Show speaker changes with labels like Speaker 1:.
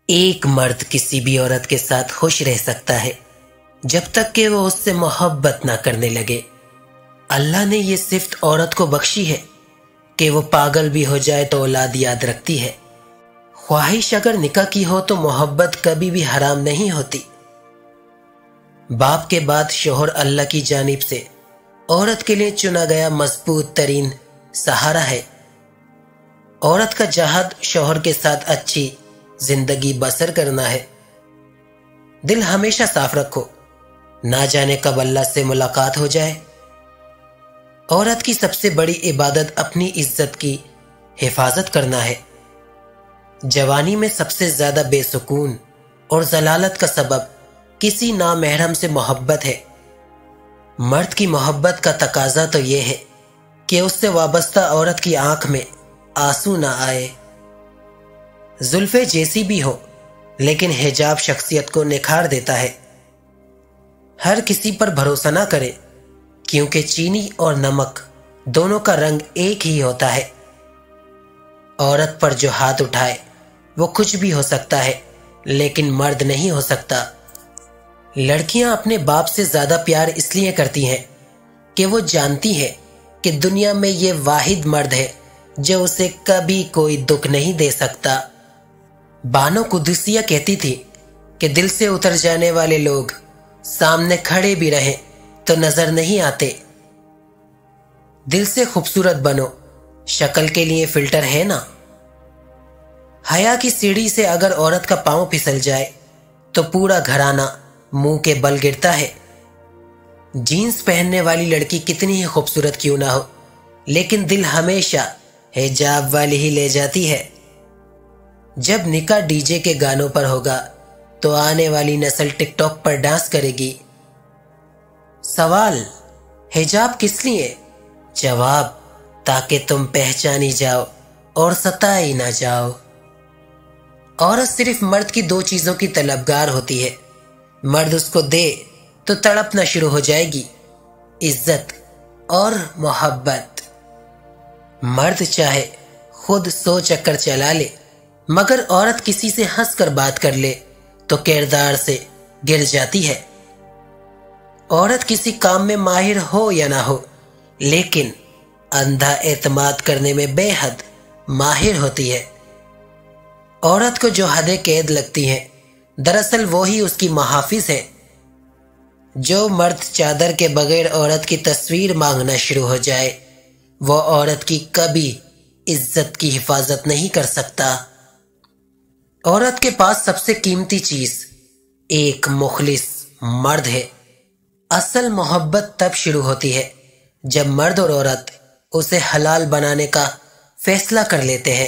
Speaker 1: ایک مرد کسی بھی عورت کے ساتھ خوش رہ سکتا ہے جب تک کہ وہ اس سے محبت نہ کرنے لگے۔ اللہ نے یہ صفت عورت کو بخشی ہے کہ وہ پاگل بھی ہو جائے تو اولاد یاد رکھتی ہے۔ خواہش اگر نکاح کی ہو تو محبت کبھی بھی حرام نہیں ہوتی۔ باپ کے بعد شوہر اللہ کی جانب سے عورت کے لیے چنا گیا مضبوط ترین سہارا ہے۔ عورت کا جہاد شوہر کے ساتھ اچھی زندگی بسر کرنا ہے۔ دل ہمیشہ صاف رکھو، نہ جانے کب اللہ سے ملاقات ہو جائے۔ عورت کی سب سے بڑی عبادت اپنی عزت کی حفاظت کرنا ہے۔ جوانی میں سب سے زیادہ بے سکون اور ضلالت کا سبب کسی نامحرم سے محبت ہے۔ مرد کی محبت کا تقاضا تو یہ ہے کہ اس سے وابستہ عورت کی آنکھ میں آنسو نہ آئے۔ زلفیں جیسی بھی ہو لیکن حجاب شخصیت کو نکھار دیتا ہے۔ ہر کسی پر بھروسہ نہ کرے کیونکہ چینی اور نمک دونوں کا رنگ ایک ہی ہوتا ہے۔ عورت پر جو ہاتھ اٹھائے وہ کچھ بھی ہو سکتا ہے لیکن مرد نہیں ہو سکتا۔ لڑکیاں اپنے باپ سے زیادہ پیار اس لیے کرتی ہیں کہ وہ جانتی ہے کہ دنیا میں یہ واحد مرد ہے جو اسے کبھی کوئی دکھ نہیں دے سکتا۔ بانو قدسیہ کہتی تھی کہ دل سے اتر جانے والے لوگ سامنے کھڑے بھی رہیں تو نظر نہیں آتے۔ دل سے خوبصورت بنو، شکل کے لیے فلٹر ہے نا۔ حیا کی سیڑھی سے اگر عورت کا پاؤں پھسل جائے تو پورا گھرانہ منہ کے بل گرتا ہے۔ جینز پہننے والی لڑکی کتنی ہی خوبصورت کیوں نہ ہو لیکن دل ہمیشہ حجاب والی ہی لے جاتی ہے۔ جب نکاح ڈی جے کے گانوں پر ہوگا تو آنے والی نسل ٹک ٹاک پر ڈانس کرے گی۔ سوال، حجاب کس لیے؟ جواب، تاکہ تم پہچانی جاؤ اور ستائی نہ جاؤ۔ عورت صرف مرد کی دو چیزوں کی طلبگار ہوتی ہے۔ مرد اس کو دے تو تڑپنا شروع ہو جائے گی، عزت اور محبت۔ مرد چاہے خود 100 چکر چلا لے مگر عورت کسی سے ہنس کر بات کر لے تو کردار سے گر جاتی ہے۔ عورت کسی کام میں ماہر ہو یا نہ ہو لیکن اندھا اعتماد کرنے میں بے حد ماہر ہوتی ہے۔ عورت کو جو حدیں قید لگتی ہیں دراصل وہی اس کی محافظ ہے۔ جو مرد چادر کے بغیر عورت کی تصویر مانگنا شروع ہو جائے وہ عورت کی کبھی عزت کی حفاظت نہیں کر سکتا۔ عورت کے پاس سب سے قیمتی چیز ایک مخلص مرد ہے۔ اصل محبت تب شروع ہوتی ہے جب مرد اور عورت اسے حلال بنانے کا فیصلہ کر لیتے ہیں۔